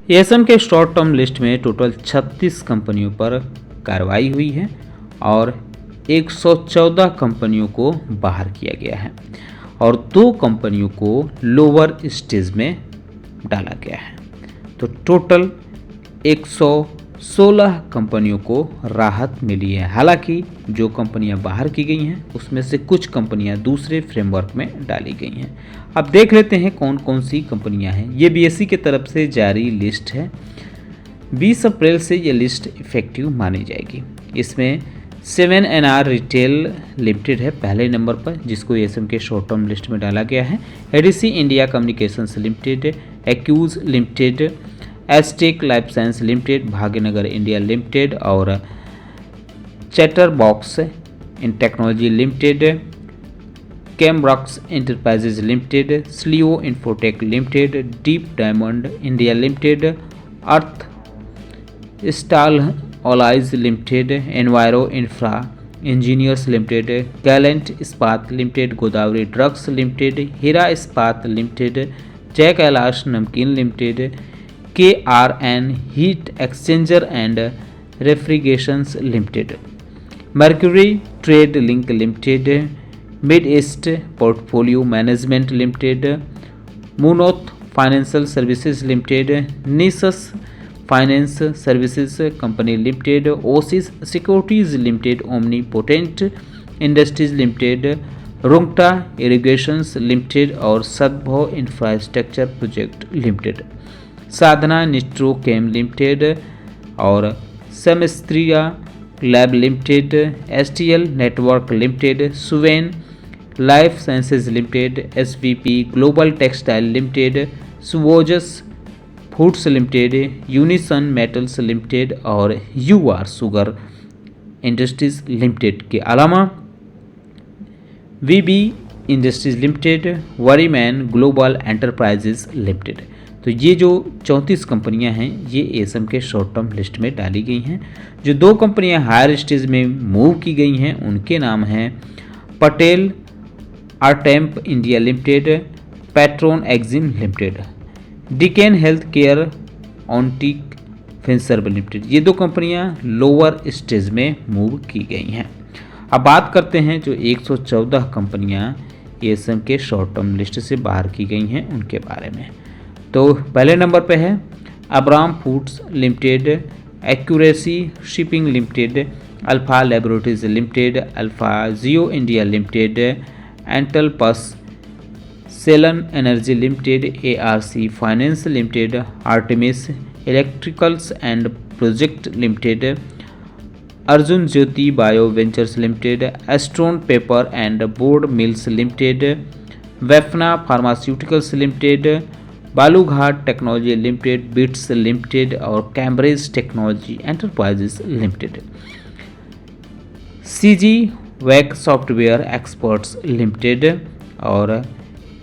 ASM के short term list में total 36 कंपनियों पर कार्रवाई हुई है और 114 कंपनियों को बाहर किया गया है और 2 कंपनियों को लोअर स्टेज में डाला गया है। तो टोटल 116 कंपनियों को राहत मिली है। हालांकि जो कंपनियां बाहर की गई हैं उसमें से कुछ कंपनियां दूसरे फ्रेमवर्क में डाली गई हैं। अब देख लेते हैं कौन कौन सी कंपनियां हैं। ये बीएसई की तरफ से जारी लिस्ट है। 20 अप्रैल से ये लिस्ट इफेक्टिव मानी जाएगी। इसमें 7NR रिटेल लिमिटेड है पहले नंबर पर, जिसको एएसएम के शॉर्ट टर्म लिस्ट में डाला गया है। एडीसी इंडिया कम्युनिकेशंस लिमिटेड, एक्यूज Limited, Astec Life Science Limited, Bhagyanagar India Limited और Chatter Box in Technology Limited, कैमब्रॉक्स एंटरप्राइजेज लिमिटेड, स्लियो Infotech Limited, Deep Diamond India Limited, Earth Stahl Alloys Limited, Enviro Infra Engineers Limited, Gallant Ispat Limited, Godavari Drugs Limited, Hira Ispat Limited, Jai Kailash namkeen Limited, KRN Heat Exchanger and Refrigerations Limited, Mercury Trade Link Limited, Mid East Portfolio Management Limited, मुनोथ financial services limited, Nisus finance services company limited, Oasis securities limited, omnipotent industries limited, Rungta irrigations limited और Sadbhav infrastructure project limited, Sadhana Nitrochem limited और सेमेस्ट्रिया lab limited, STL network limited, Suven life sciences limited, SVP global textile limited, सुवोजस foods limited, unison metals limited और UR sugar industries limited के अलावा VB industries limited, Variman global enterprises limited. तो ये जो 34 कंपनियां हैं ये एएसएम के शॉर्ट टर्म लिस्ट में डाली गई हैं। जो 2 कंपनियां हायर स्टेज में मूव की गई हैं उनके नाम हैं पटेल आर्टेम्प India limited, Patron Exim limited, डिकेन health care Ontic Finserv limited. ये 2 कंपनियां लोअर स्टेज में मूव की गई हैं। अब बात करते हैं जो 114 कंपनियां एएसएम के शॉर्ट टर्म लिस्ट से बाहर की गई हैं उनके बारे में। तो पहले नंबर पे है Abram foods limited, accuracy shipping limited, alpha laboratories limited, alpha geo India limited, Antelopus Selan energy limited, ARC finance limited, Artemis electricals and project limited, Arjun Jyoti bio ventures limited, Astron paper and board mills limited, वेफना pharmaceuticals limited, Balurghat technology limited, bits limited और Cambridge technology enterprises limited, CG वैक software experts limited और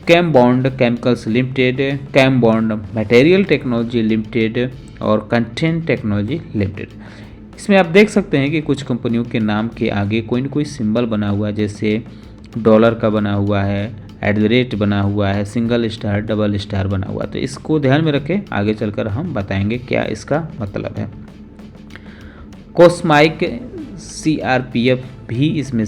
Chembond chemicals limited, Chembond material technology limited और content technology limited. इसमें आप देख सकते हैं कि कुछ कंपनियों के नाम के आगे कोई न कोई सिंबल बना हुआ है, जैसे डॉलर का बना हुआ है, @ बना हुआ है, सिंगल स्टार डबल स्टार बना हुआ है। तो इसको ध्यान में रखें, आगे चलकर हम बताएंगे क्या इसका मतलब है। कोस्माइक CRPF भी इसमें